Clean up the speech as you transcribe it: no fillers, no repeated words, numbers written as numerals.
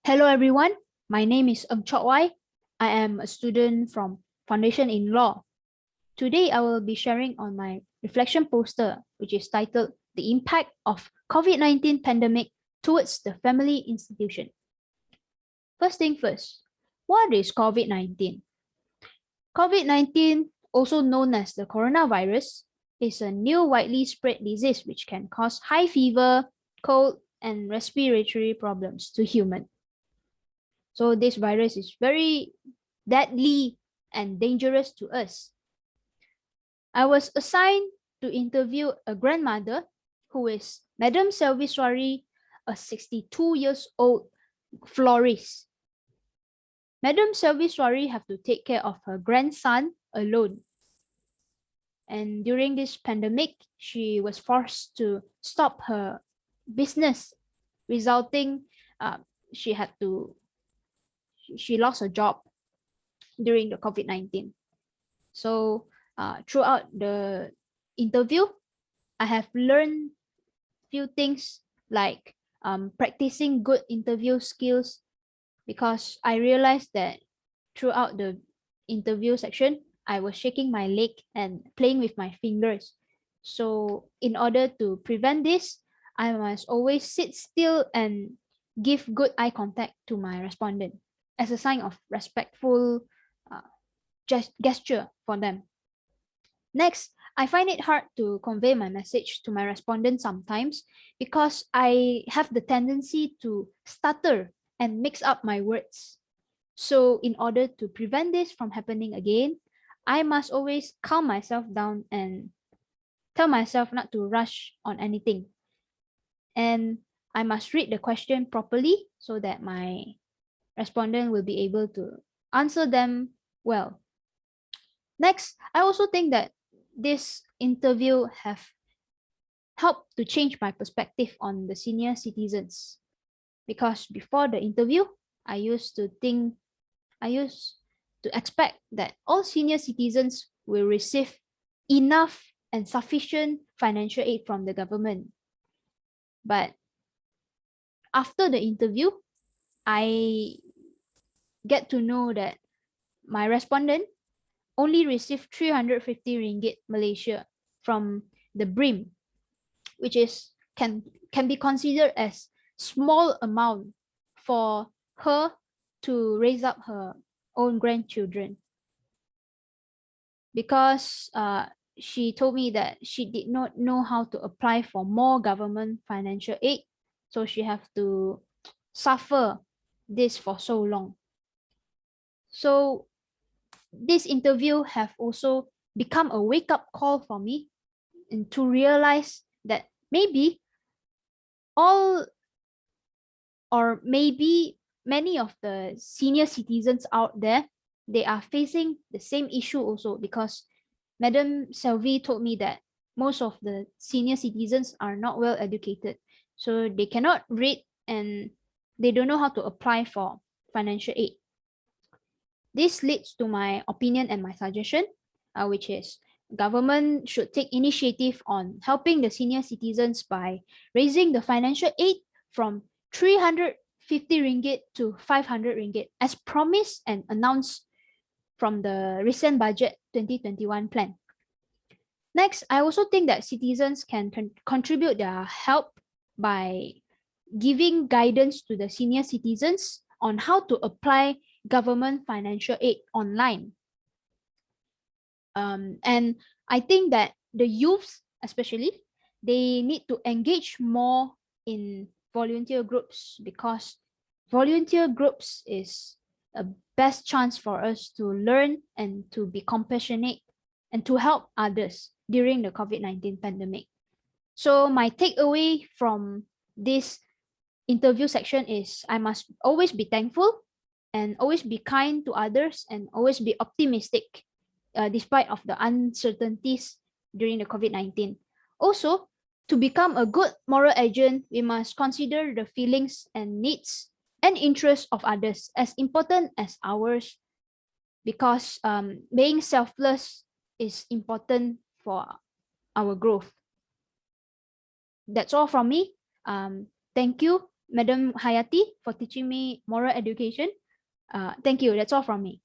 Hello everyone, my name is Chok Wai. I am a student from Foundation in Law. Today I will be sharing on my reflection poster, which is titled The Impact of COVID-19 Pandemic Towards the Family Institution. First thing first, what is COVID-19? COVID-19, also known as the coronavirus, is a new widely spread disease which can cause high fever, cold, and respiratory problems to humans. So this virus is very deadly and dangerous to us. I was assigned to interview a grandmother who is Madam Selviswari, a 62 years old florist. Madam Selviswari have to take care of her grandson alone. And during this pandemic, she was forced to stop her business, resulting she lost her job during the COVID-19. So throughout the interview, I have learned few things like practicing good interview skills, because I realized that throughout the interview section, I was shaking my leg and playing with my fingers. So in order to prevent this, I must always sit still and give good eye contact to my respondent as a sign of respectful gesture for them. Next, I find it hard to convey my message to my respondent sometimes because I have the tendency to stutter and mix up my words. So in order to prevent this from happening again, I must always calm myself down and tell myself not to rush on anything. And I must read the question properly so that my respondent will be able to answer them well. Next, I also think that this interview have helped to change my perspective on the senior citizens, because before the interview, I used to expect that all senior citizens will receive enough and sufficient financial aid from the government. But after the interview, I get to know that my respondent only received 350 ringgit Malaysia from the BRIM, which can be considered as small amount for her to raise up her own grandchildren, because she told me that she did not know how to apply for more government financial aid, so she have to suffer this for so long. So this interview have also become a wake-up call for me, and to realize that maybe all or maybe many of the senior citizens out there, they are facing the same issue also, because Madam Selvi told me that most of the senior citizens are not well educated, so they cannot read and they don't know how to apply for financial aid. This leads to my opinion and my suggestion, which is government should take initiative on helping the senior citizens by raising the financial aid from 350 ringgit to 500 ringgit as promised and announced from the recent budget 2021 plan. Next, I also think that citizens can contribute their help by giving guidance to the senior citizens on how to apply government financial aid online. And I think that the youths, especially, they need to engage more in volunteer groups, because volunteer groups is a best chance for us to learn and to be compassionate and to help others during the COVID-19 pandemic. So my takeaway from this interview section is I must always be thankful and always be kind to others and always be optimistic despite of the uncertainties during the COVID-19. Also, to become a good moral agent, we must consider the feelings and needs and interests of others as important as ours, because being selfless is important for our growth. That's all from me. Thank you. Madam Hayati, for teaching me moral education. Thank you. That's all from me.